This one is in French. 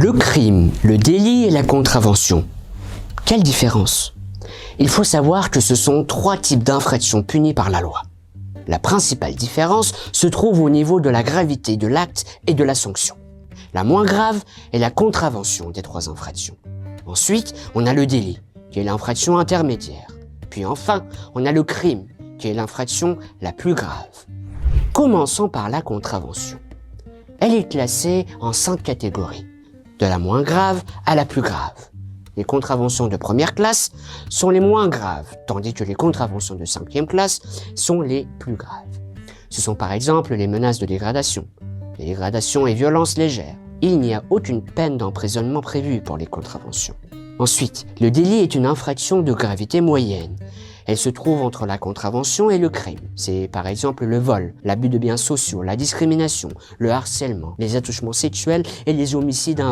Le crime, le délit et la contravention. Quelle différence? Il faut savoir que ce sont trois types d'infractions punies par la loi. La principale différence se trouve au niveau de la gravité de l'acte et de la sanction. La moins grave est la contravention des trois infractions. Ensuite, on a le délit, qui est l'infraction intermédiaire. Puis enfin, on a le crime, qui est l'infraction la plus grave. Commençons par la contravention. Elle est classée en 5 catégories, de la moins grave à la plus grave. Les contraventions de première classe sont les moins graves, tandis que les contraventions de 5e classe sont les plus graves. Ce sont par exemple les menaces de dégradation, les dégradations et violences légères. Il n'y a aucune peine d'emprisonnement prévue pour les contraventions. Ensuite, le délit est une infraction de gravité moyenne. Elle se trouve entre la contravention et le crime. C'est par exemple le vol, l'abus de biens sociaux, la discrimination, le harcèlement, les attouchements sexuels et les homicides involontaires.